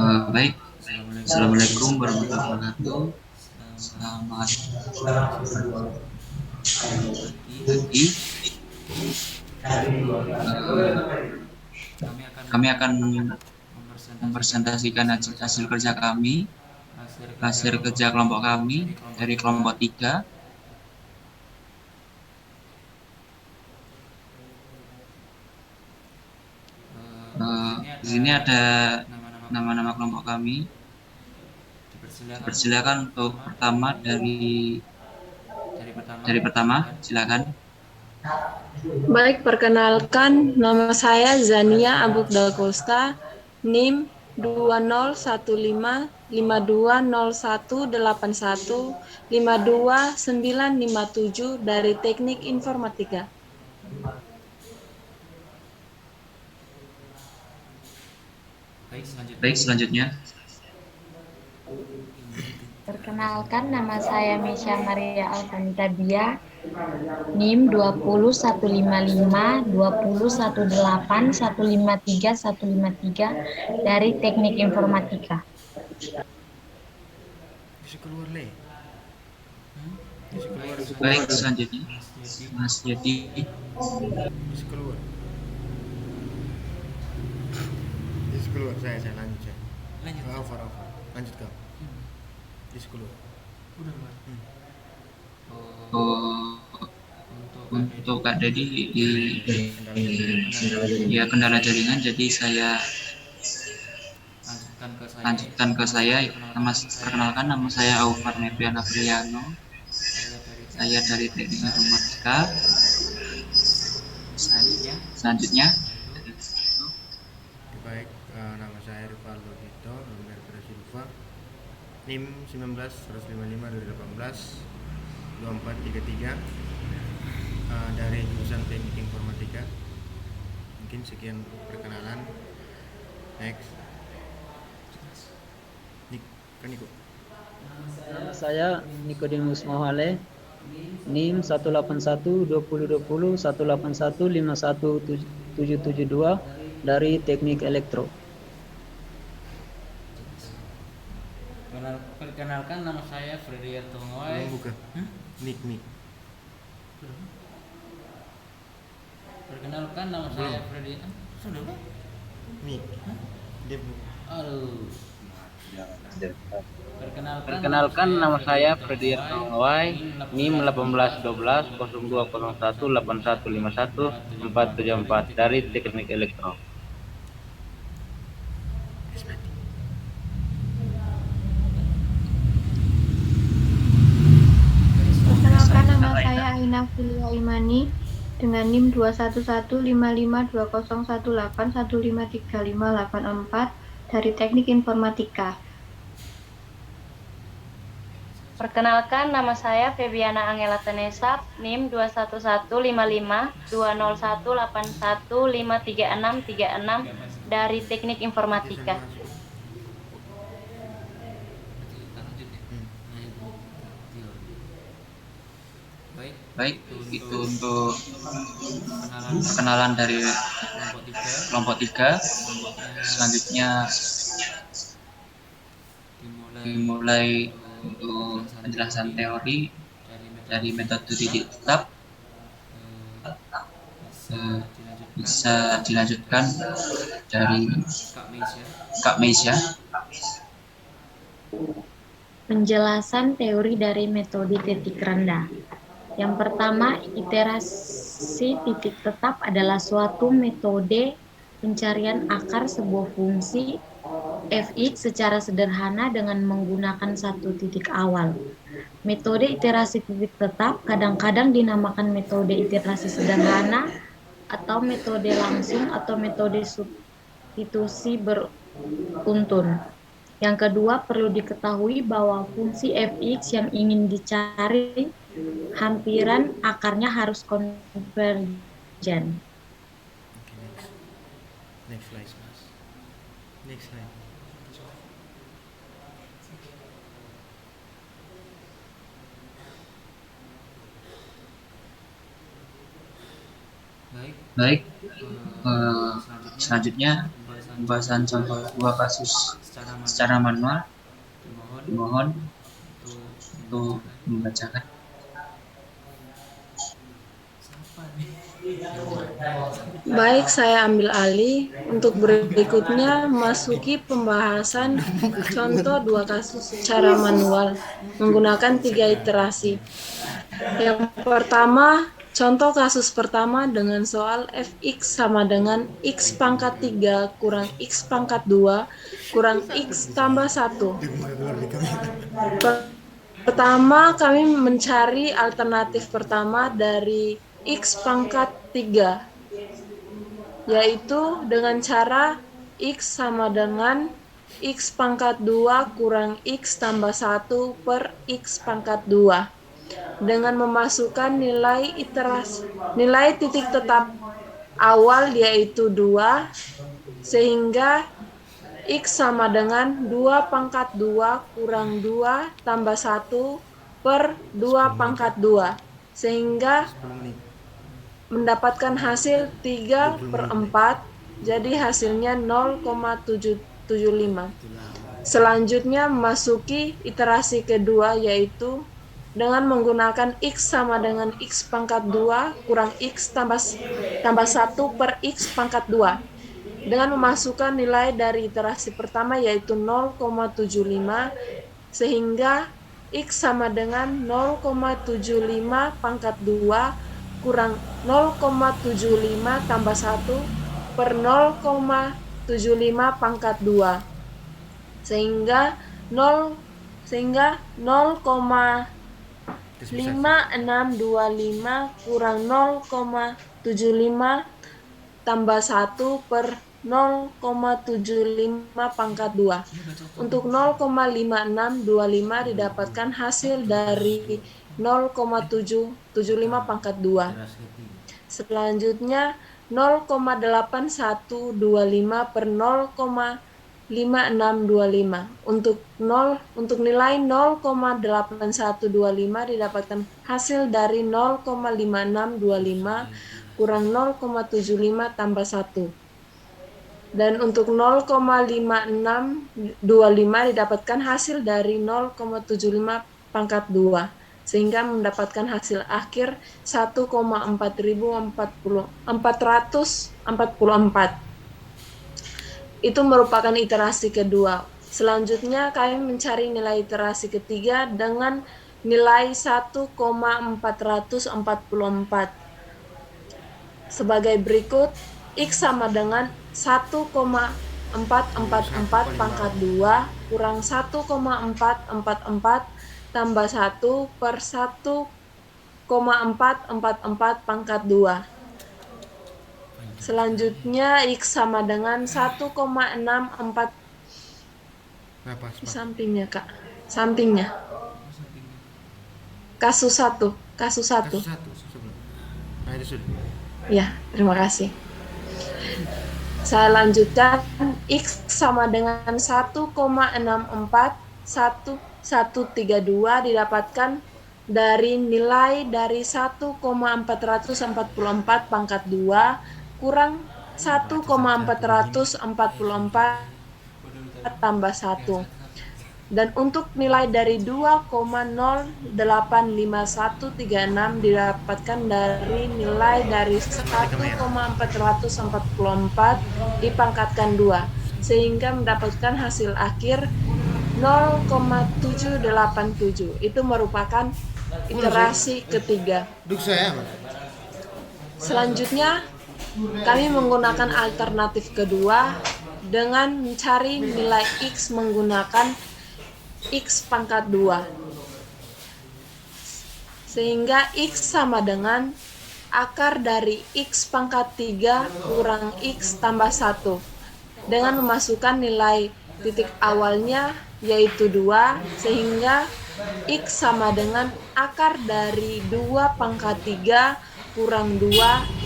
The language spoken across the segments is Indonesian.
Baik, Assalamualaikum Assalamualaikum warahmatullahi warahmatullahi wabarakatuh. wabarakatuh. Selamat Selamat pagi. pagi. Eh, Eh, Kami akan Kami akan mempresentasikan mempresentasikan hasil hasil, kerja hasil kami, kerja kami, hasil kerja hasil kelompok kerja kami kelompok kami dari kelompok dari 3. kelompok 3. Di sini Di ada sini ada nama-nama kelompok nama-nama kami. kelompok kami. Dipersilakan untuk Dipersilakan untuk pertama, pertama dari pertama, dari pertama, silakan. silakan. Baik, perkenalkan nama saya Zania Abukdal Kosta, NIM 201552181 dari Teknik Informatika. Baik, selanjutnya. Baik, selanjutnya. Perkenalkan, nama saya Mesya Maria Alvanita Bia, NIM 20155 20118153153 dari Teknik Informatika. Bisa keluar le. Bisa keluar. Baik, selanjutnya. Mas Yedi. Mas Yedi. Bisa keluar. Bisa keluar. Saya lanjut saya. Lanjut. Over. Lanjut kau. Bisa keluar. Udah keluar. Oh, Untuk Kak untuk Dedi, Kak Dedi kendala ya jaringan. kendala jaringan, jadi saya Lanjutkan ke saya. lanjutkan ke saya. Saya Perkenalkan, nama saya Aufar Nebrian Apriliano. saya Saya dari dari Teknik Teknik Informatika. Informatika. Selanjutnya, Selanjutnya, Baik, nama saya Rivaldo Tito, nominal Pedro Silva, NIM 19 155 2018 2433, dari jurusan Teknik Informatika. Mungkin sekian perkenalan. Next. Niko. Nama saya Nikodemus Mohale, NIM 181201181517172 dari Teknik Elektro. perkenalkan nama saya Frediarto Ngoy. Belum buka. Nik. Perkenalkan nama saya Freddy. Sudah belum? Nik. Dia Aduh. perkenalkan nama saya Freddy Artawai, NIM 181201815151 dari Teknik Elektro. Perkenalkan, nama saya Aina Filia Imani dengan NIM 211552018153584 dari Teknik Informatika. Perkenalkan, nama saya Febiana Angela Tenesa, NIM 211552181536536 dari Teknik Informatika. Baik, itu untuk Perkenalan perkenalan dari kelompok 3. kelompok 3. Selanjutnya dimulai untuk penjelasan teori dari metode didik tetap. Bisa dilanjutkan dari Kak Meisya. Penjelasan teori dari metode titik rendah. Yang pertama, iterasi titik tetap adalah suatu metode pencarian akar sebuah fungsi fx secara sederhana dengan menggunakan satu titik awal. Metode iterasi titik tetap kadang-kadang dinamakan metode iterasi sederhana atau metode langsung atau metode substitusi beruntun. Yang kedua, perlu diketahui bahwa fungsi fx yang ingin dicari hampiran akarnya harus konvergen. Next slide, Mas. Next slide. Baik, selanjutnya pembahasan contoh dua kasus secara manual. Dimohon Mohon untuk untuk membacakan. Baik, saya ambil alih. Untuk berikutnya, masuki pembahasan contoh 2 kasus secara manual menggunakan 3 iterasi. Yang pertama, contoh kasus pertama dengan soal fx sama dengan x pangkat 3 kurang x pangkat 2 kurang x tambah 1. Pertama, kami mencari alternatif pertama dari x pangkat 3, yaitu dengan cara x sama dengan x pangkat 2 kurang x tambah 1 per x pangkat 2 dengan memasukkan nilai titik tetap awal yaitu 2, sehingga x sama dengan 2 pangkat 2 kurang 2 tambah 1 per 2 pangkat 2, sehingga 10 menit. mendapatkan hasil 3/4, jadi hasilnya 0,775. Selanjutnya memasuki iterasi kedua, yaitu dengan menggunakan x sama dengan x pangkat 2 kurang x tambah 1 per x pangkat 2 dengan memasukkan nilai dari iterasi pertama yaitu 0,75, sehingga x sama dengan 0,75 pangkat 2 kurang 0,75 tambah 1 per 0,75 pangkat 2, sehingga 0,5625 kurang 0,75 tambah 1 per 0,75 pangkat 2. Untuk 0,5625 didapatkan hasil dari 0,775 pangkat 2. Selanjutnya 0,8125 per 0,5625. Untuk nilai 0,8125 didapatkan hasil dari 0,5625 kurang 0,75 tambah 1. Dan untuk 0,5625 didapatkan hasil dari 0,75 pangkat 2, sehingga mendapatkan hasil akhir 1,4444. Itu merupakan iterasi kedua. Selanjutnya kami mencari nilai iterasi ketiga dengan nilai 1,444 sebagai berikut. X sama dengan 1,444 pangkat 2 kurang 1,444 tambah 1 per 1,444 pangkat 2. Selanjutnya X sama dengan 1,64 di sampingnya, Kak. Sampingnya. Kasus 1. Nah, itu sudah. Ya, terima kasih. Saya lanjutkan. X sama dengan 1,64132 didapatkan dari nilai dari 1,444 pangkat 2 kurang 1,444 tambah 1. Dan untuk nilai dari 2,08536 didapatkan dari nilai dari 1,444 dipangkatkan 2, sehingga mendapatkan hasil akhir 0,787. Itu merupakan iterasi ketiga. Selanjutnya kami menggunakan alternatif kedua dengan mencari nilai X menggunakan X pangkat 2, sehingga X sama dengan akar dari X pangkat 3 kurang X tambah 1 dengan memasukkan nilai titik awalnya yaitu 2, sehingga X sama dengan akar dari 2 pangkat 3 kurang 2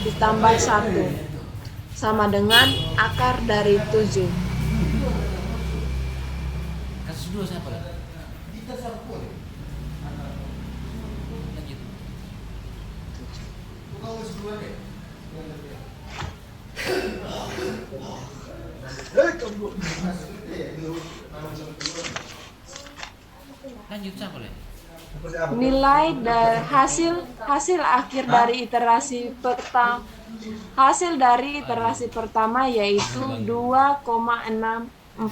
ditambah 1 sama dengan akar dari 7. Kasus 2 siapa lagi? Lanjut siapa lagi? Nilai hasil akhir dari iterasi pertama yaitu 2,646.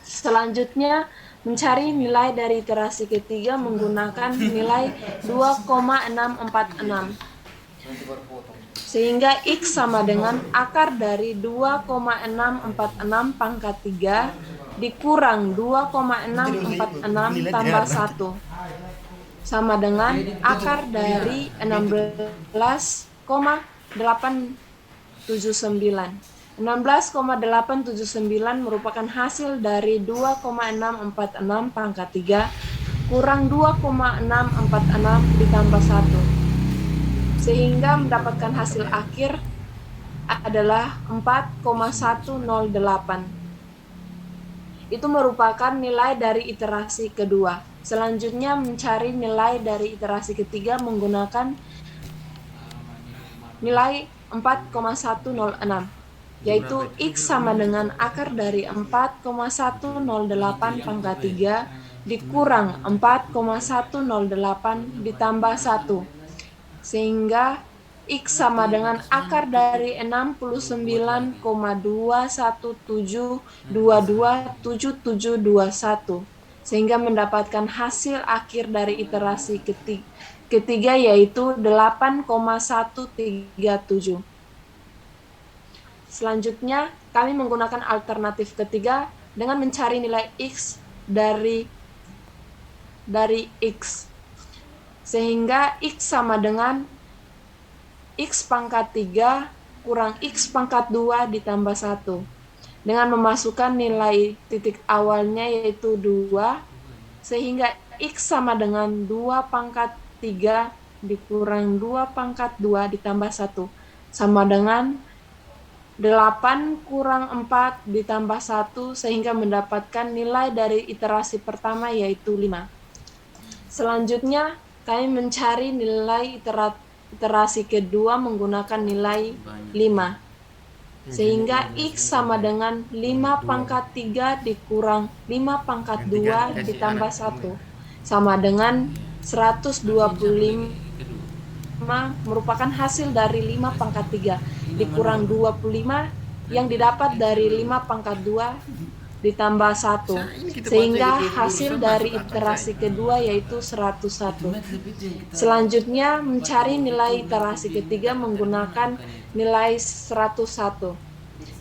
Selanjutnya mencari nilai dari iterasi ketiga menggunakan nilai 2,646. Sehingga X sama dengan akar dari 2,646 pangkat 3 dikurang 2,646 tambah 1 sama dengan akar dari 16,879. 16,879 merupakan hasil dari 2,646 pangkat 3 kurang 2,646 ditambah 1. Sehingga mendapatkan hasil akhir adalah 4,108. Itu merupakan nilai dari iterasi kedua. Selanjutnya mencari nilai dari iterasi ketiga menggunakan nilai 4,106, yaitu X sama dengan akar dari 4,108 pangkat 3 dikurang 4,108 ditambah 1. Sehingga X sama dengan akar dari 69,217227721 sehingga mendapatkan hasil akhir dari iterasi ketiga yaitu 8,137. Selanjutnya kami menggunakan alternatif ketiga dengan mencari nilai X dari X. Sehingga X sama dengan X pangkat 3 kurang X pangkat 2 ditambah 1. Dengan memasukkan nilai titik awalnya yaitu 2, sehingga X sama dengan 2 pangkat 3 dikurang 2 pangkat 2 ditambah 1. Sama dengan 8 kurang 4 ditambah 1 sehingga mendapatkan nilai dari iterasi pertama yaitu 5. Selanjutnya kami mencari nilai iterasi kedua menggunakan nilai 5. Sehingga X sama dengan 5 pangkat 3 dikurang 5 pangkat 2 ditambah 1. Sama dengan 125 merupakan hasil dari 5 pangkat 3 dikurang 25 yang didapat dari 5 pangkat 2 ditambah 1, sehingga hasil dari iterasi kedua yaitu 101. Selanjutnya mencari nilai iterasi ketiga menggunakan nilai 101,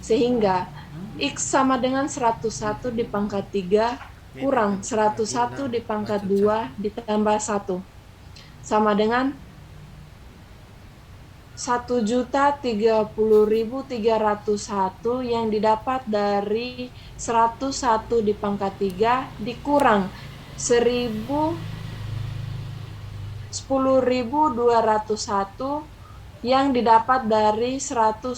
sehingga X sama dengan 101 di pangkat 3 kurang 101 di pangkat 2 ditambah 1, sama dengan 1.030.301 yang didapat dari 101 di pangkat 3 dikurang 10.201 yang didapat dari 101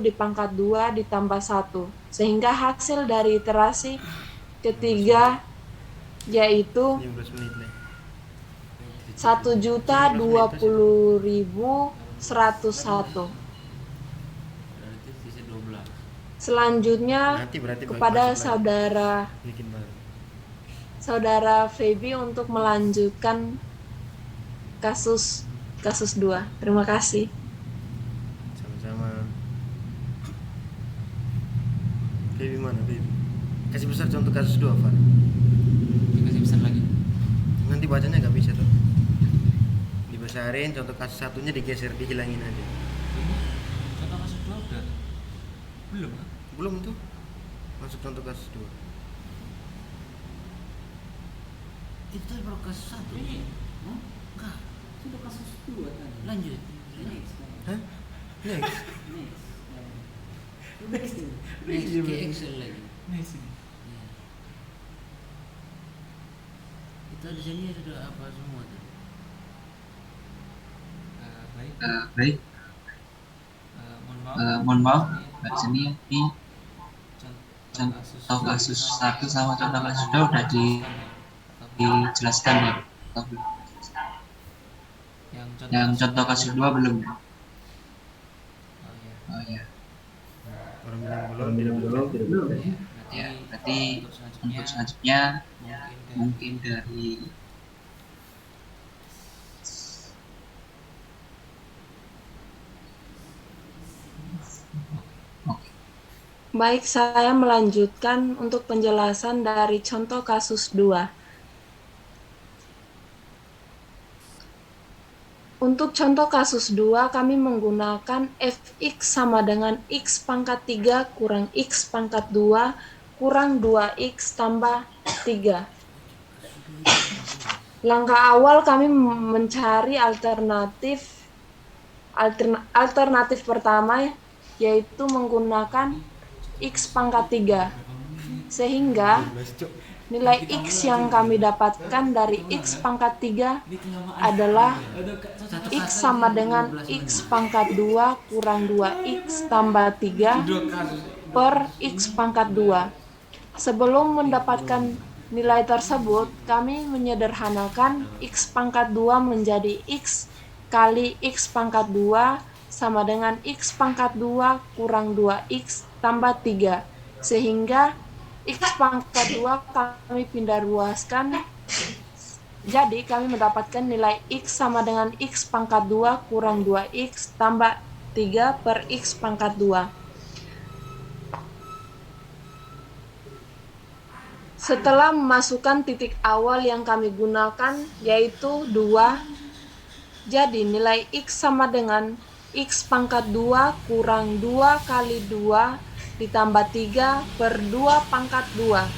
di pangkat 2 ditambah 1. Sehingga hasil dari iterasi ketiga yaitu 1.020.101. Selanjutnya kepada saudara Feby untuk melanjutkan kasus 2. Terima kasih. Sama-sama. Feby mana Feby? Kasih besar contoh kasus 2, Far. Kasih besar lagi. Nanti bacanya nggak bisa tuh. Dibesarin, contoh kasus satunya digeser, dihilangin aja. Contoh kasus 2 udah belum kan? Belum tuh. Masuk contoh kasus 2. Itu baru kasus 1. Enggak. Itu kasus 2 tadi. Lanjut. Hah? Next. Next ke Excel lagi. Itu di sini sudah apa semua tuh? Baik. Mohon maaf, di sini ini contoh kasus 1 sama contoh kasus 2 udah dijelaskan ya. Yang contoh kasus 2 belum. Oh ya. Orang bilang belum tidak boleh. Ya, berarti untuk selanjutnya mungkin dari oke. Baik, saya melanjutkan untuk penjelasan dari contoh kasus 2. Untuk contoh kasus 2, kami menggunakan fx sama dengan x pangkat 3 kurang x pangkat 2 kurang 2x tambah 3. Langkah awal kami mencari alternatif pertama, yaitu menggunakan x pangkat 3. Sehingga nilai x yang kami dapatkan dari x pangkat 3 adalah x sama dengan x pangkat 2 kurang 2x tambah 3 per x pangkat 2. Sebelum mendapatkan nilai tersebut, kami menyederhanakan x pangkat 2 menjadi x kali x pangkat 2 sama dengan x pangkat 2 kurang 2x tambah 3. Sehingga x pangkat 2 kami pindah ruaskan. Jadi kami mendapatkan nilai x sama dengan x pangkat 2 kurang 2x tambah 3 per x pangkat 2. Setelah memasukkan titik awal yang kami gunakan, yaitu 2, jadi nilai x sama dengan x pangkat 2 kurang 2 kali 2 ditambah 3 per 2 pangkat 2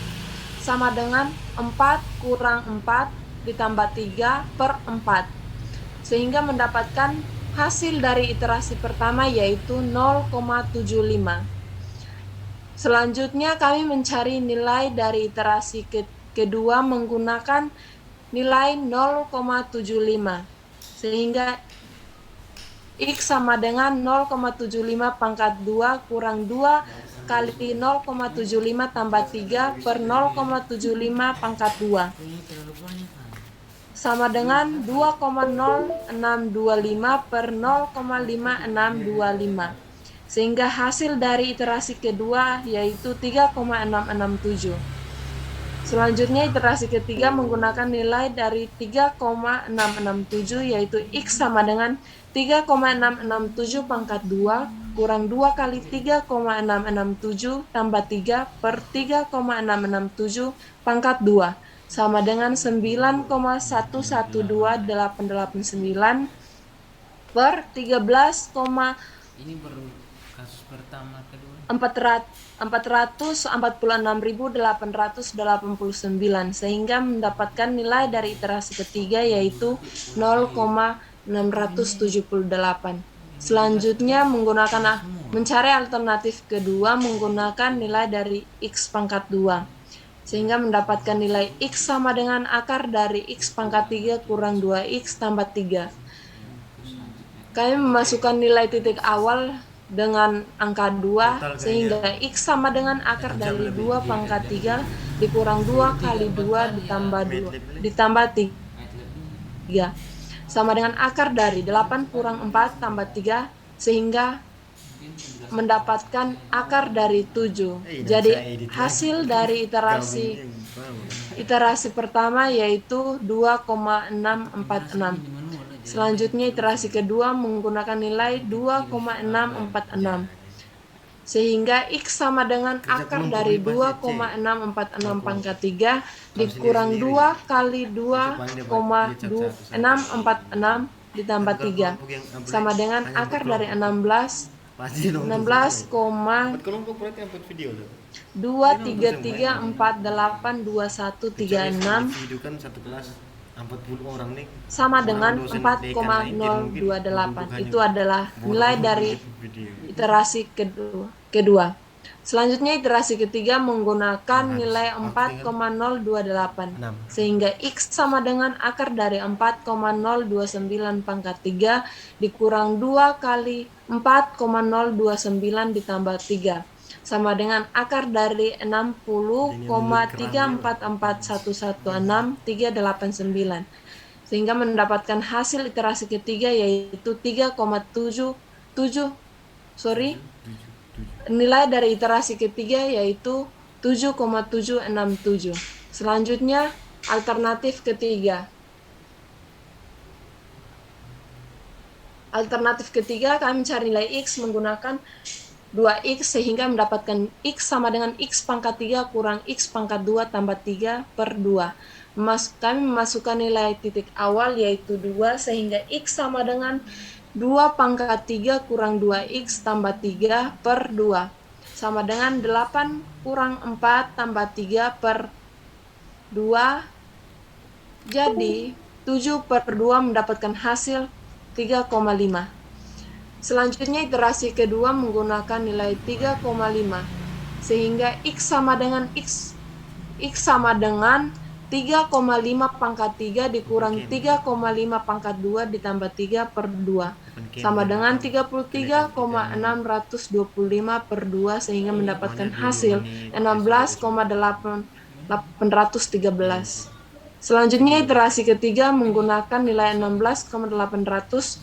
sama dengan 4 kurang 4 ditambah 3 per 4. Sehingga mendapatkan hasil dari iterasi pertama yaitu 0,75. Selanjutnya kami mencari nilai dari iterasi kedua menggunakan nilai 0,75. Sehingga x sama dengan 0,75 pangkat 2 kurang 2 kali 0,75 tambah 3 per 0,75 pangkat 2 sama dengan 2,0625 per 0,5625. Sehingga hasil dari iterasi kedua yaitu 3,667. Selanjutnya iterasi ketiga menggunakan nilai dari 3,667 yaitu x sama dengan 3,667 pangkat 2 kurang 2 kali 3,667 tambah 3 per 3,667 pangkat 2 sama dengan 9,112889 per 13, Ini baru kasus pertama kedua. 446.889 sehingga mendapatkan nilai dari iterasi ketiga yaitu 0,678. Selanjutnya mencari alternatif kedua menggunakan nilai dari x pangkat 2 sehingga mendapatkan nilai x sama dengan akar dari x pangkat 3 kurang 2x tambah 3. Kami memasukkan nilai titik awal dengan angka 2 sehingga x sama dengan akar dari 2 pangkat 3 dikurang 2 kali 2 ditambah 3 sama dengan akar dari 8 kurang 4 tambah 3 sehingga mendapatkan akar dari 7. Jadi hasil dari iterasi pertama yaitu 2,646. Selanjutnya iterasi kedua menggunakan nilai 2,646. Sehingga x sama dengan akar dari 2,646 pangkat 3 dikurang 2 kali 2,646 ditambah 3 sama dengan akar dari 16,233482136 sama dengan 4,028. Itu adalah nilai dari iterasi kedua. Selanjutnya iterasi ketiga menggunakan nilai 4,028 sehingga x sama dengan akar dari 4,029 pangkat 3 dikurang 2 kali 4,029 ditambah 3 sama dengan akar dari 60,344116389 sehingga mendapatkan hasil iterasi ketiga yaitu 3,7 nilai dari iterasi ketiga yaitu 7,767. Selanjutnya alternatif ketiga. Alternatif ketiga kami mencari nilai X menggunakan 2X sehingga mendapatkan X sama dengan X pangkat 3 kurang X pangkat 2 tambah 3 per 2. Kami memasukkan nilai titik awal yaitu 2 sehingga X sama dengan 2 pangkat 3 kurang 2X tambah 3 per 2 sama dengan 8 kurang 4 tambah 3 per 2. Jadi 7 per 2 mendapatkan hasil 3,5. Selanjutnya iterasi kedua menggunakan nilai 3,5 sehingga X sama dengan 3,5 pangkat 3 dikurang 3,5 pangkat 2 ditambah 3 per 2 sama dengan 33,625 per 2 sehingga mendapatkan hasil 16,813. Selanjutnya iterasi ketiga menggunakan nilai 16,813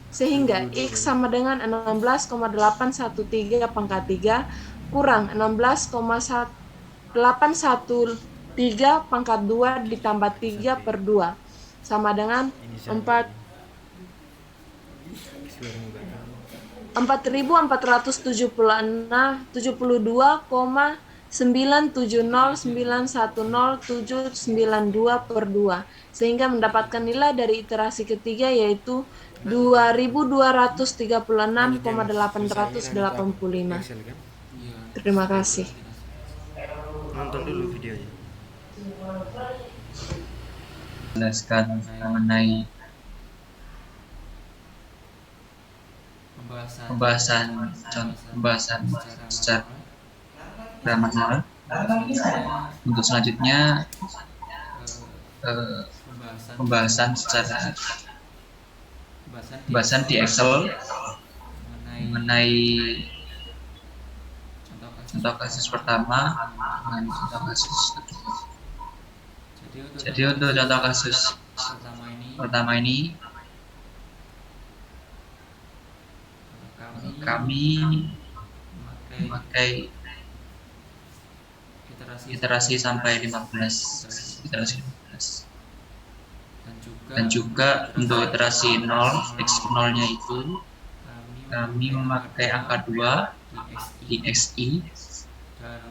sehingga X sama dengan 16,813 pangkat 3 kurang 16,813 pangkat 2 ditambah 3 per 2 sama dengan 4.472,970910,792 per 2 sehingga mendapatkan nilai dari iterasi ketiga yaitu 2.236,885. Terima kasih. Nonton dulu videonya. Jelaskan mengenai pembahasan secara masalah. Untuk selanjutnya pembahasan di Excel mengenai contoh kasus pertama dan contoh kasus kedua. Jadi untuk contoh kasus pertama ini kami memakai iterasi sampai 15 iterasi 15 dan juga untuk iterasi 0 x 0 nya itu kami memakai angka 2 di XI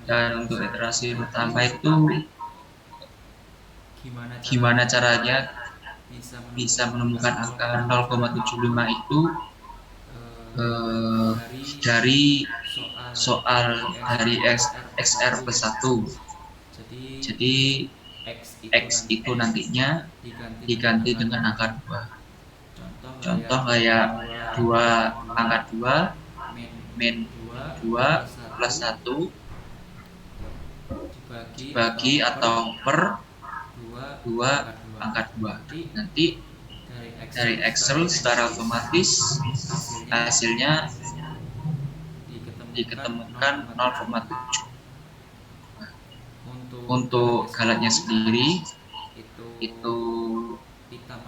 dan untuk iterasi pertama itu gimana caranya bisa menemukan angka 0,75 itu dari soal dari XR plus 1. Jadi X itu nantinya diganti dengan angka 2. Contoh kayak 2 pangkat 2 min 2 plus 1 dibagi atau per 2 pangkat 2. Nanti dari Excel secara otomatis hasilnya diketemukan 0,7. Untuk galatnya sendiri itu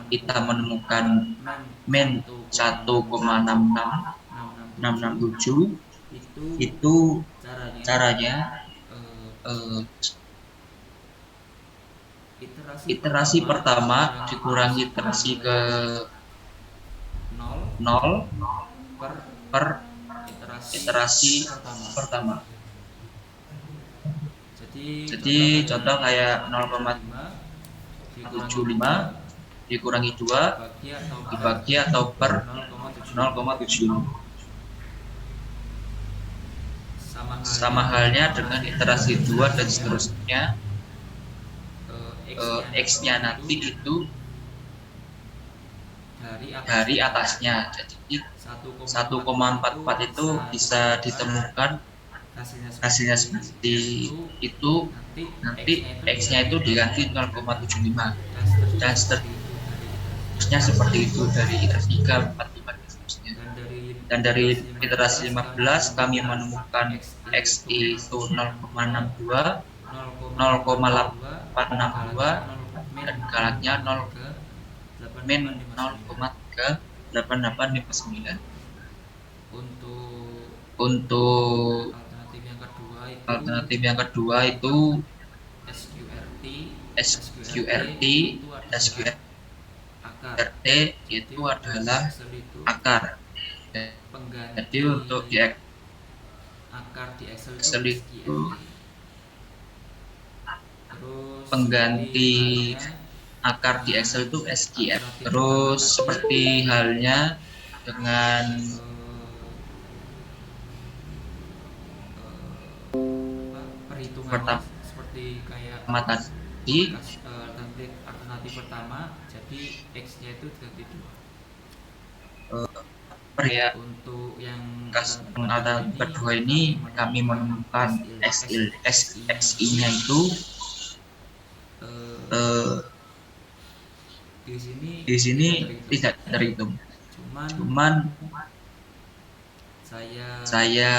kita menemukan min 1,66667 itu caranya iterasi pertama dikurangi iterasi ke 0 per iterasi pertama. Jadi contoh kayak 0,75 dikurangi 2 dibagi atau per 0,75. Sama halnya dengan iterasi 2 dan seterusnya. X-nya nanti itu dari atasnya. Jadi 1,44 itu bisa ditemukan hasilnya seperti itu. Nanti X-nya itu diganti 0,75 dan seterusnya seperti itu dari iterasi 3, 4, 5 dan seterusnya. Dan dari iterasi 15 kami menemukan X itu 0,62, 0,862 dan galatnya 0,38859. Untuk alternatif yang kedua itu alternatif yang kedua itu SQRT, SQRT akar. itu adalah akar. Jadi untuk di akar di Excel Excel itu itu terus pengganti akar di Excel itu SQF. Terus seperti halnya dengan perhitungan pertama seperti kayak tadi, alternatif pertama, jadi X-nya itu diganti 2. ya Untuk yang alternatif kedua ini kami menemukan XI-nya itu di sini tidak terhitung. Cuman saya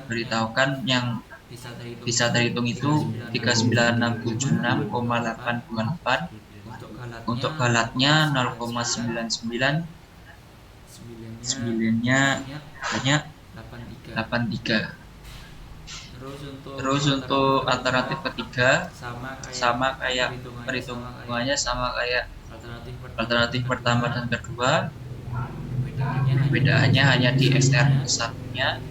beritahukan yang bisa terhitung itu 39676,828. Untuk galatnya 0,99, 9-nya banyak 83. Terus untuk alternatif ketiga sama kayak perhitungannya sama kayak alternatif pertama dan kedua, perbedaannya hanya di XR satunya.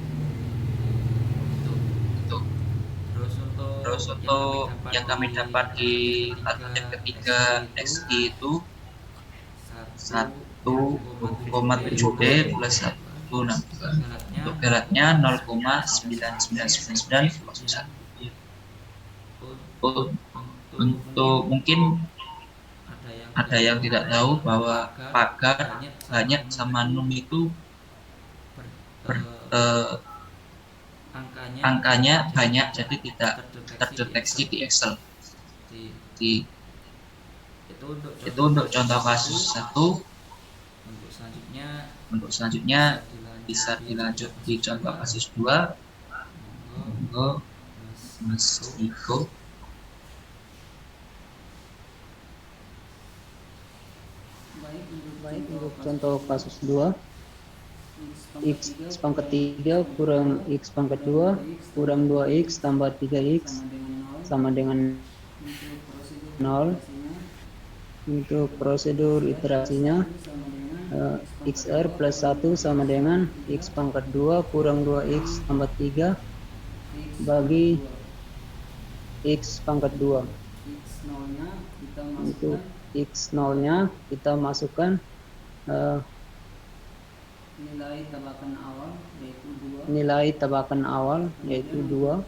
Terus untuk yang kami dapat di alternatif ketiga XI itu 1,7D plus 1,62. Untuk galatnya 0,9999. Untuk mungkin ada yang tidak tahu bahwa pagar banyak sama num itu angkanya banyak, jadi tidak terdeteksi di Excel. Itu untuk contoh kasus 1. Untuk selanjutnya bisa dilanjut di contoh kasus 2. Monggo Mas Niko. Baik, untuk contoh kasus 2, X pangkat 3 kurang X pangkat 2 kurang 2X tambah 3X sama dengan 0. Untuk prosedur iterasinya, XR plus 1 sama dengan X pangkat 2 kurang 2X tambah 3 bagi X pangkat 2. Untuk X0 nya kita masukkan nilai tabakan awal yaitu 2.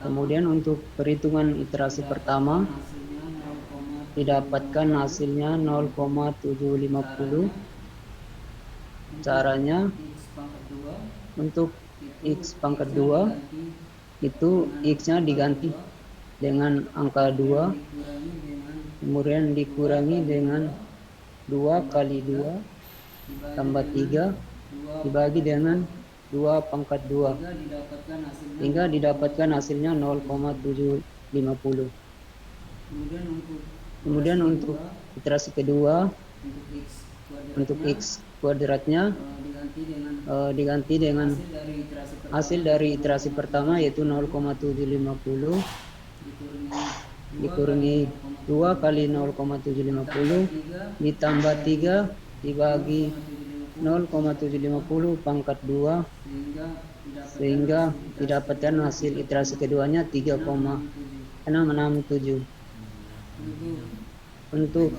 Kemudian untuk perhitungan iterasi pertama didapatkan hasilnya 0,750. Caranya untuk X pangkat 2 itu X-nya diganti dengan angka 2, kemudian dikurangi dengan 2 kali 2 tambah 3 dibagi dengan 2 pangkat 2 hingga didapatkan hasilnya 0,750. Kemudian untuk iterasi kedua, untuk X kuadratnya diganti dengan hasil dari iterasi pertama yaitu 0,750 dikurangi 2 kali 0,750 ditambah 3 dibagi 0,750 pangkat 2 sehingga didapatkan hasil iterasi keduanya 3,667. Untuk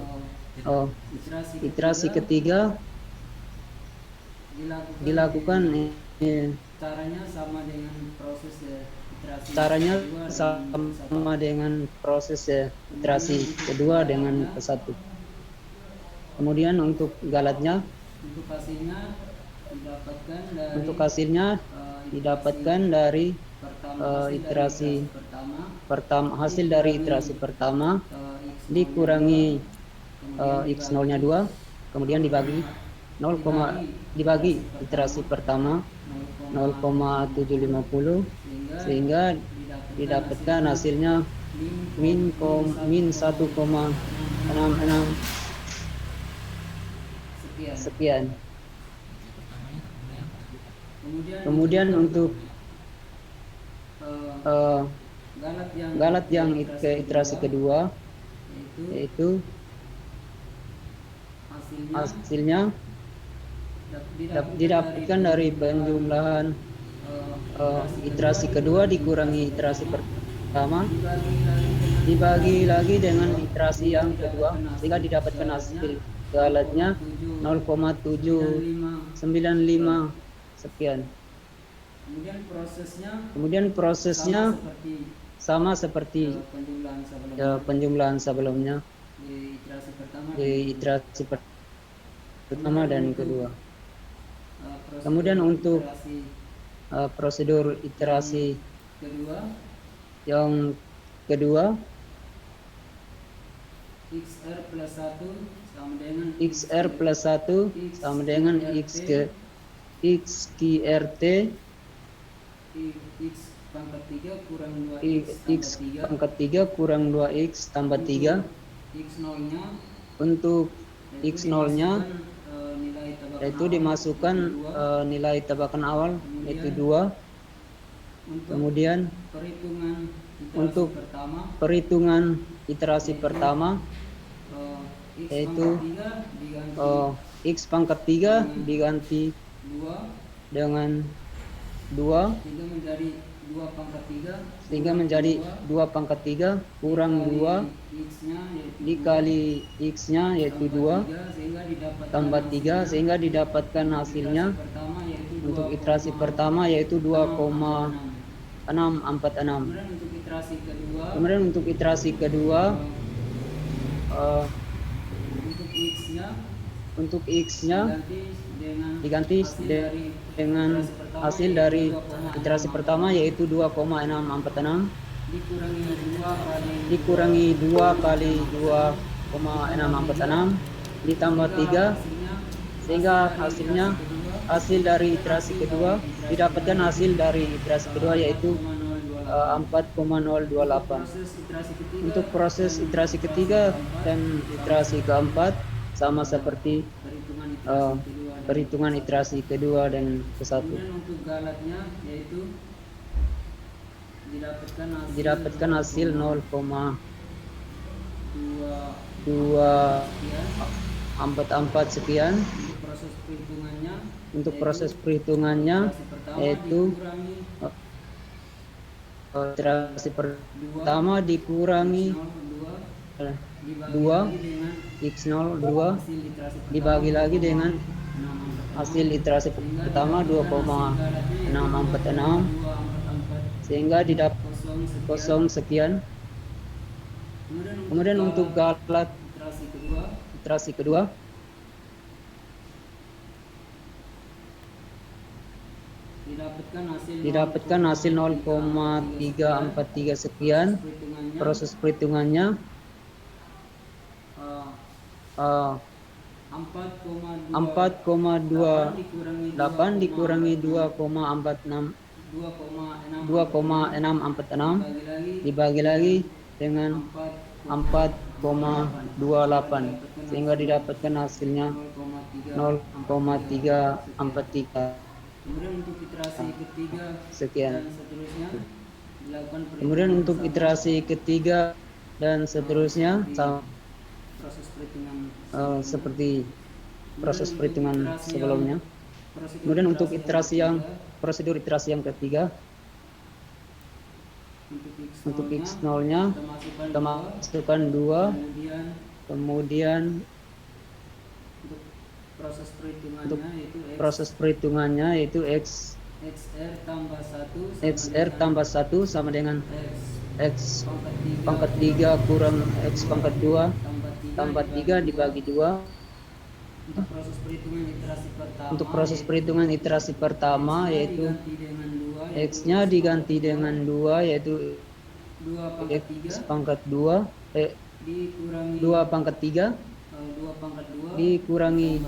iterasi ketiga dilakukan caranya sama dengan proses iterasi kedua dengan ke-1. Kemudian untuk galatnya, untuk hasilnya didapatkan dari iterasi pertama, hasil dari iterasi pertama dikurangi X0 nya 2, kemudian dibagi dibagi iterasi pertama 0,750 sehingga didapatkan hasilnya min 1,66 sekian. Kemudian untuk galat yang ke iterasi kedua, yaitu hasilnya didapatkan dari penjumlahan iterasi kedua dikurangi iterasi pertama dibagi lagi dengan iterasi yang kedua sehingga didapatkan hasil galatnya 0,795 sekian. Kemudian prosesnya sama seperti penjumlahan sebelumnya di iterasi pertama dan kedua. Kemudian untuk prosedur iterasi yang kedua, XR plus 1 sama dengan X QRT X pangkat 3 kurang 2X tambah 3. Untuk X0-nya yaitu dimasukkan nilai tebakan awal yaitu 2. Kemudian untuk perhitungan iterasi pertama yaitu X pangkat 3 diganti dengan 2 sehingga menjadi 2 pangkat 3 kurang 2 dikali X-nya yaitu 2 tambah 3 sehingga didapatkan hasilnya untuk iterasi pertama yaitu 2,646. Kemudian untuk iterasi kedua untuk X-nya diganti dengan hasil dari iterasi pertama yaitu 2,646 dikurangi 2 kali 2,646 ditambah 3 sehingga hasil dari iterasi kedua didapatkan hasil dari iterasi kedua yaitu 4,028. Untuk proses iterasi ketiga dan iterasi keempat sama seperti perhitungan iterasi kedua dan ke-1. Untuk galatnya yaitu didapatkan hasil 0,244 sekian. Untuk proses perhitungannya yaitu iterasi pertama dikurangi 2 X0 2 dibagi lagi dengan hasil iterasi pertama 2,646 sehingga didapat kosong sekian. Kemudian untuk galat iterasi kedua didapatkan hasil 0,343 sekian. Proses perhitungannya 4,28 dikurangi 2,646 dibagi lagi dengan 4,28 sehingga didapatkan hasilnya 0,343 sekian. Kemudian untuk iterasi ketiga dan seterusnya seperti proses perhitungan sebelumnya. Kemudian untuk prosedur iterasi yang ketiga untuk X0-nya kita masukkan 2 kemudian proses perhitungannya yaitu XR tambah 1 sama dengan X pangkat 3 kurang X pangkat 2 tambah 3 dibagi 2. Untuk proses perhitungan iterasi pertama yaitu X-nya diganti dengan 2 yaitu X pangkat 2 2 pangkat 3 dikurangi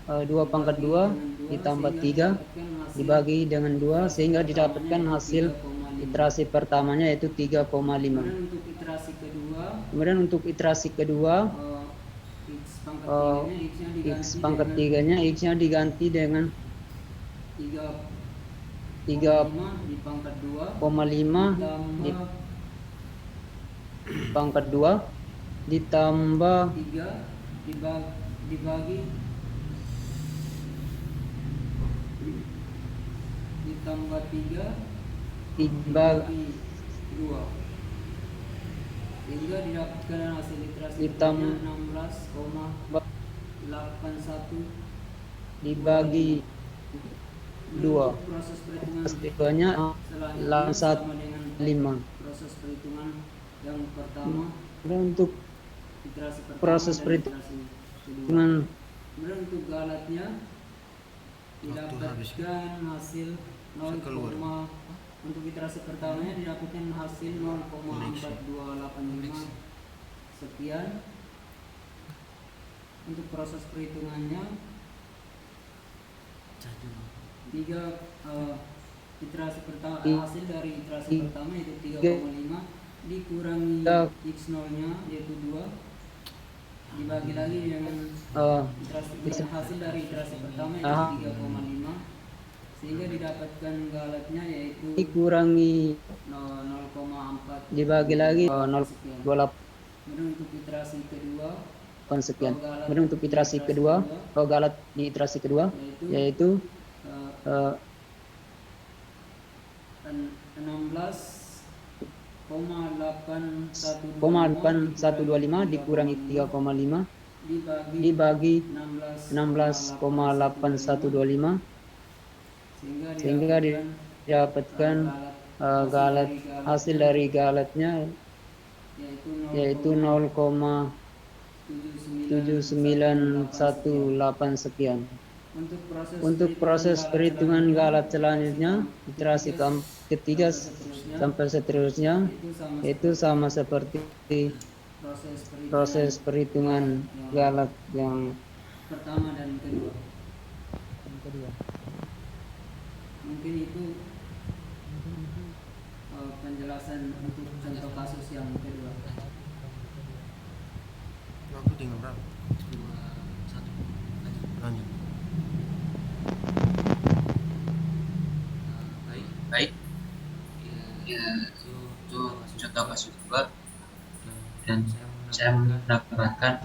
2 pangkat 2 ditambah 3 dibagi dengan 2 sehingga didapatkan hasil iterasi pertamanya yaitu 3,5. Kemudian untuk iterasi kedua X pangkat 3-nya X-nya diganti dengan di pangkat 2 3,5 di tambah pangkat 2 ditambah 3 dibagi ditambah 3 dibagi 2 sehingga didapatkan hasil literasi Ditambah- pertanyaan 16,81 dibagi 2. proses perhitungan Sebenarnya selanjutnya satu sama dengan 5. proses perhitungan yang pertama Kemudian untuk iterasi pertama proses dan perhitungan iterasi kedua. dengan Kemudian untuk galatnya Waktu habis. didapatkan hasil 0, Keluar. untuk iterasi pertamanya didapatkan hasil 0,4285 sekian. Untuk proses perhitungannya iterasi pertama hasil dari iterasi pertama yaitu 3,5 dikurangi x0 nya yaitu 2 dibagi lagi dengan hasil dari iterasi pertama yaitu 3,5 sehingga didapatkan galatnya yaitu dikurangi 0,4 dibagi lagi sekian. 0,28 Kemudian untuk iterasi kedua sekian. Kemudian untuk iterasi kedua, galat di iterasi kedua yaitu 16,8125 dikurangi 3,5 dibagi 16,8125 sehingga didapatkan galat hasil dari galatnya yaitu 0,7918 sekian. Untuk proses perhitungan galat selanjutnya, iterasi ketiga sampai seterusnya itu sama seperti proses perhitungan galat yang pertama dan kedua. Mungkin itu penjelasan untuk contoh kasus yang kedua. Aku tinggal berapa? 1 lanjut. Baik. Ya, itu contoh kasus 2 dan saya mendapatkan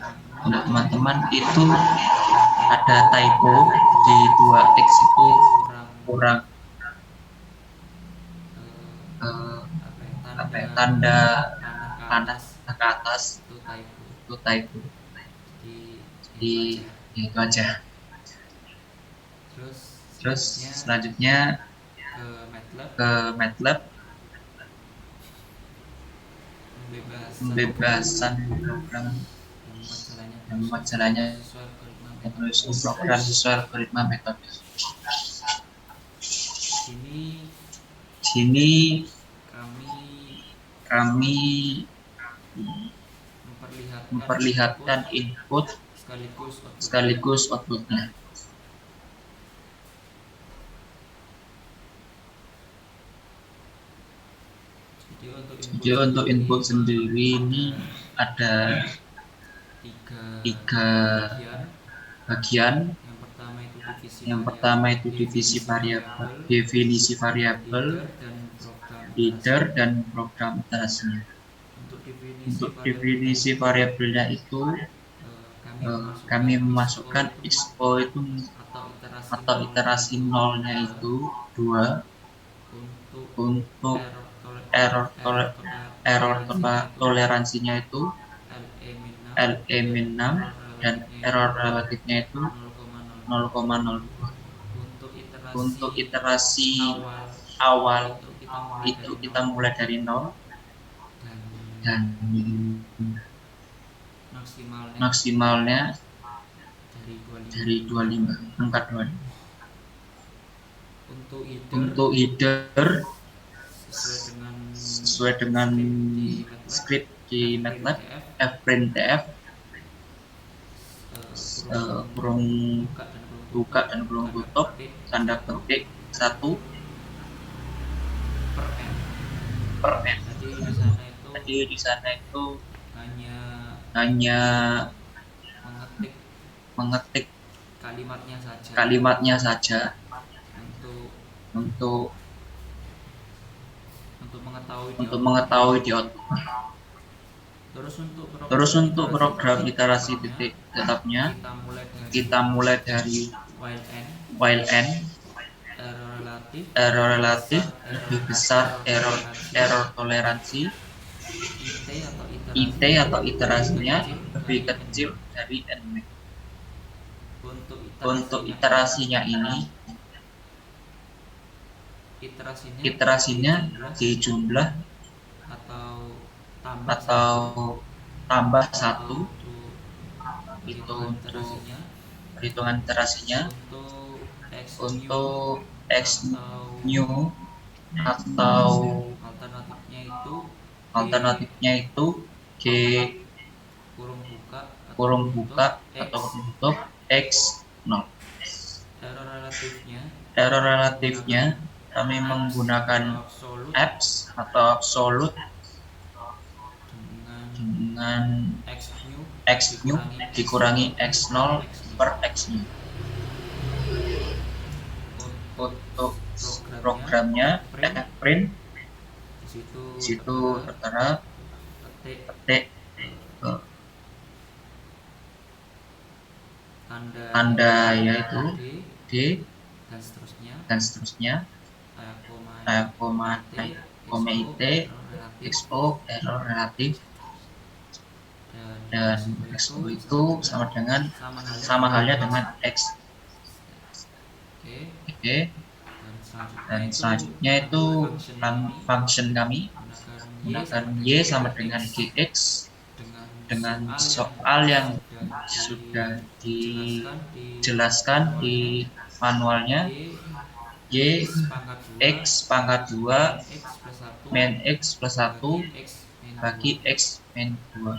untuk teman-teman itu ada typo di 2x itu kurang tanda panah ke atas itu typo. Jadi itu aja. Terus selanjutnya ke MATLAB pembebasan program yang membuat jalannya program sesuai algoritma metode. Sini kami memperlihatkan input sekaligus outputnya. Jadi untuk input sendiri ini ada 3 bagian. Yang pertama itu definisi variabel, header dan program iterasinya. Untuk definisi variabelnya itu kami memasukkan XO itu atau iterasi nolnya itu 2 untuk error toleransinya itu LE-6 dan error relatifnya itu 0,02. Untuk iterasi awal itu kita mulai dari 0 dan maksimalnya dari 25, angka 25. Untuk header sesuai dengan script di MATLAB fprintf kurung buka dan kurung tutup tanda petik 1 per n. Jadi di sana itu hanya mengetik kalimatnya saja untuk untuk mengetahui di output. Terus untuk program iterasi titik tetapnya, kita mulai dari while n error relatif lebih besar error toleransi, IT atau iterasinya lebih kecil dari nmax. Untuk iterasinya ini, iterasinya dijumlah atau tambah 1 itu untuk perhitungan iterasinya. Untuk x new atau alternatifnya itu g kurung buka atau kurung tutup x 0. Error relatifnya kami menggunakan abs atau absolute dengan x new dikurangi x0 per x new. Untuk programnya print di situ tertera petik tanda yaitu d dan seterusnya, koma it xo error relatif, dan xo itu sama halnya dengan x. Oke. Dan selanjutnya itu function kami menggunakan y sama dengan gx dengan soal yang sudah dijelaskan di manualnya, y x pangkat 2 min x plus 1 bagi x min 2.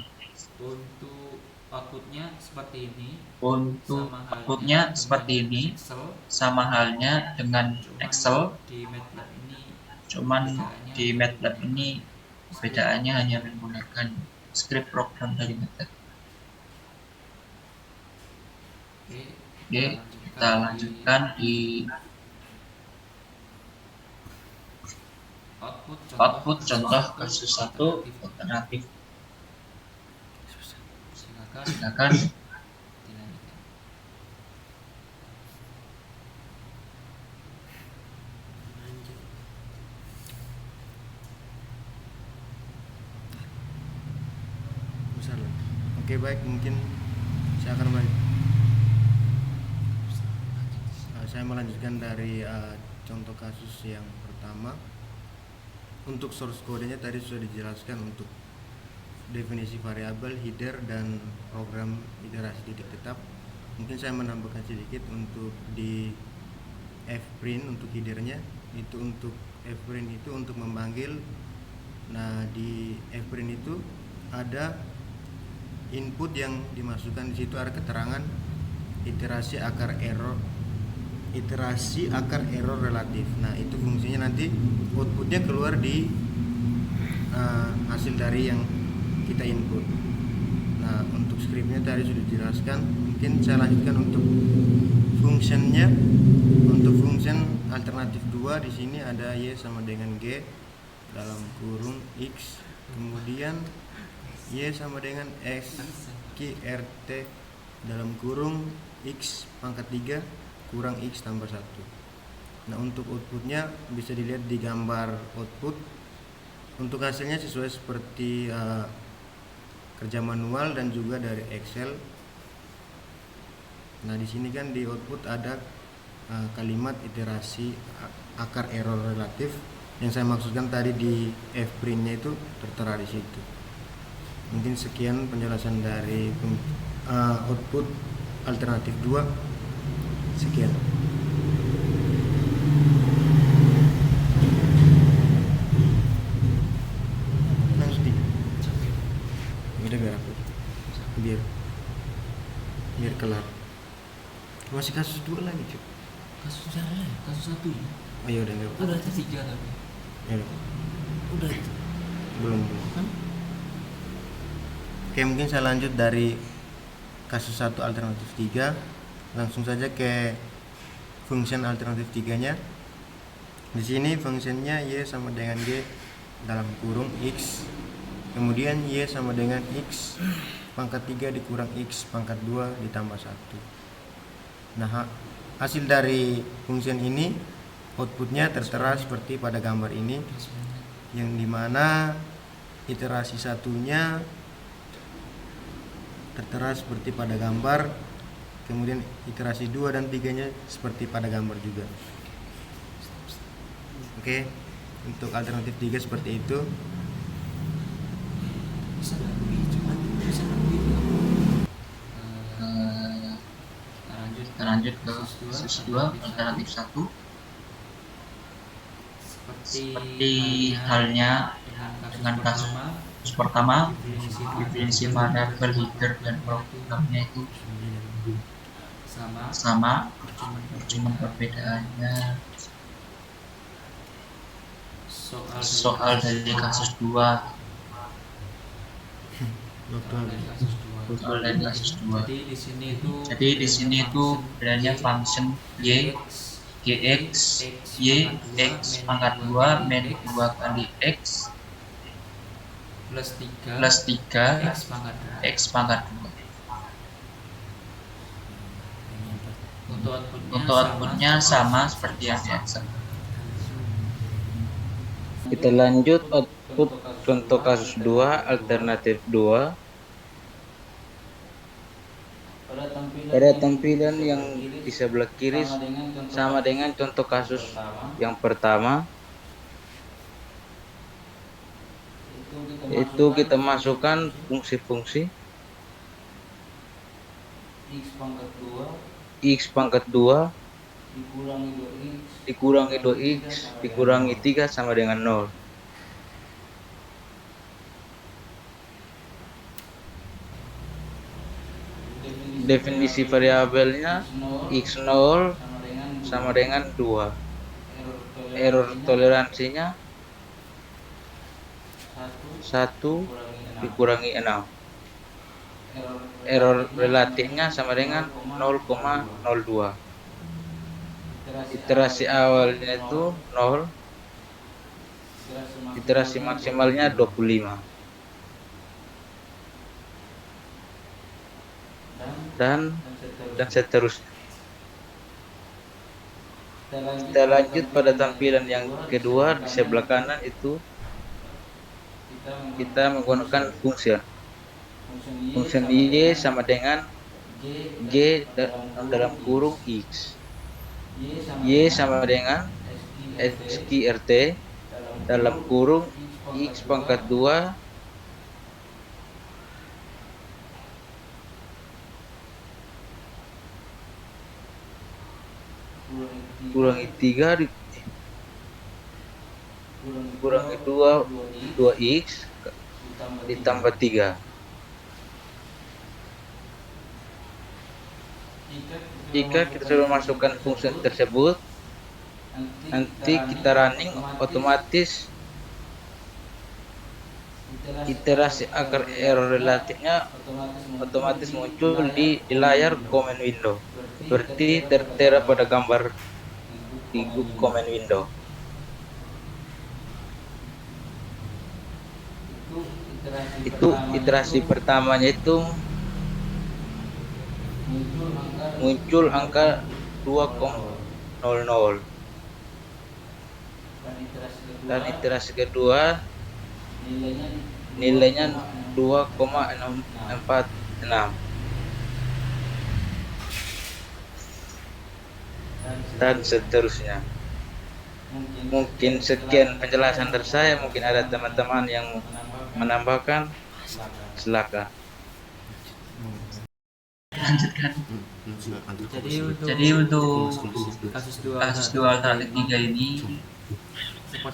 Untuk outputnya seperti ini, sama halnya dengan Excel, cuman di MATLAB ini perbedaannya hanya menggunakan script program dari MATLAB. Oke, kita lanjutkan di output contoh kasus 1 alternatif. Silakan. Oke, baik, mungkin saya akan mulai. Saya melanjutkan dari contoh kasus yang pertama. Untuk source kodenya tadi sudah dijelaskan untuk definisi variabel, header, dan program iterasi titik tetap. Mungkin saya menambahkan sedikit untuk di fprint untuk headernya. Itu untuk fprint itu untuk memanggil. Nah, di fprint itu ada input yang dimasukkan di situ, ada keterangan iterasi akar error relatif. Nah, itu fungsinya nanti outputnya keluar di hasil dari yang kita input. Nah, untuk scriptnya tadi sudah dijelaskan. Mungkin saya lanjutkan untuk functionnya. Untuk function alternatif 2 di sini ada y sama dengan g dalam kurung x, kemudian y sama dengan x qrt dalam kurung x pangkat 3 kurang x tambah 1. Nah, untuk outputnya bisa dilihat di gambar output. Untuk hasilnya sesuai seperti kerja manual dan juga dari Excel. Nah, di sini kan di output ada kalimat iterasi akar error relatif yang saya maksudkan tadi di fprint-nya itu tertera di situ. Mungkin sekian penjelasan dari output alternatif 2. Sekian. Nanti udah biar aku biar kelar. Masih kasus 2 lagi, Cuk. Kasus satu ya? Oh ya udah enggak. Udah 3 tapi. Ya. Udah. Belum. Oke, mungkin saya lanjut dari kasus 1 alternatif 3. Langsung saja ke function alternatif 3-nya. Di sini fungsinya y sama dengan g dalam kurung X, kemudian Y sama dengan X pangkat 3 dikurang X pangkat 2 ditambah 1. Nah, hasil dari fungsi ini outputnya tertera seperti pada gambar ini, yang dimana iterasi satunya tertera seperti pada gambar, kemudian iterasi 2 dan 3-nya seperti pada gambar juga. Oke, untuk alternatif 3 seperti itu. Kita lanjut ke kasus 2, alternatif 1. Seperti halnya dengan kasus pertama, definisi variabel header dan programnya itu sama, cuma perbedaannya soal dari kasus 2. Soal dari kasus 2. Jadi di sini itu bedanya function y, gx, y, x pangkat 2 min 2 kali x plus 3 x pangkat 2. Untuk outputnya sama seperti yang di Excel. Kita lanjut output contoh kasus 2, alternatif 2. Pada tampilan yang di sebelah kiri sama dengan contoh kasus yang pertama. Itu kita masukkan fungsi-fungsi X pangkat 2 dikurangi 2x dikurangi 3 sama dengan 0. Definisi variabelnya x0 sama dengan 2. Error toleransinya 1 dikurangi 6. Error relatifnya sama dengan 0,02. Iterasi awalnya itu 0. Iterasi maksimalnya 25. Dan seterusnya. Kita lanjut pada tampilan yang kedua, di sebelah kanan itu kita menggunakan function y sama dengan g dalam kurung x, y sama dengan sqrt dalam kurung x pangkat 2 kurangi 3 kurangi 2x ditambah 3. Jika kita sudah masukkan fungsi tersebut, nanti kita running, otomatis iterasi akar error relatifnya otomatis muncul di layar command window seperti tertera pada gambar di command window. Itu iterasi pertamanya itu muncul angka 2,00 dan iterasi kedua nilainya 2,646 dan seterusnya. Mungkin sekian penjelasan dari saya, mungkin ada teman-teman yang menambahkan, silakan. Lanjutkan. Jadi untuk kasus 2 alternatif 3 ini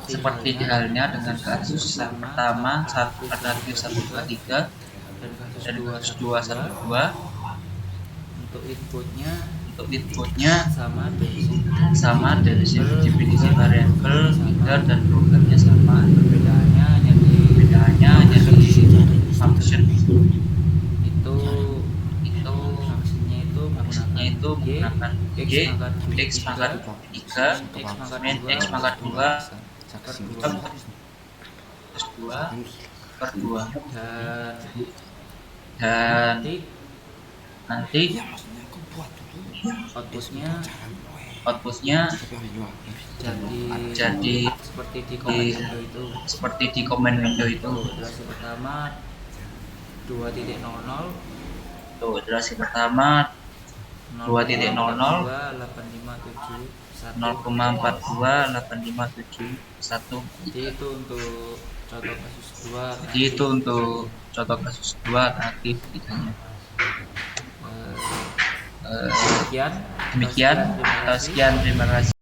seperti halnya dengan kasus yang pertama, alternatif 1, 2, 3 dan kasus 2, 1, 2. Untuk inputnya sama dari definisi variabel header dan programnya sama. Perbedaannya hanya di function maksudnya itu menggunakan x pangkat 3 min x pangkat 2 kasus 2/2 dan dan nanti outputnya jadi seperti di command window itu. seperti di command window itu. Iterasi pertama 2.00 Tuh, iterasi pertama 2.00 0,428571. Jadi itu untuk contoh kasus 2. Jadi itu untuk contoh kasus 2 aktif tidaknya. Demikian. Demikian. Sekian, terima kasih.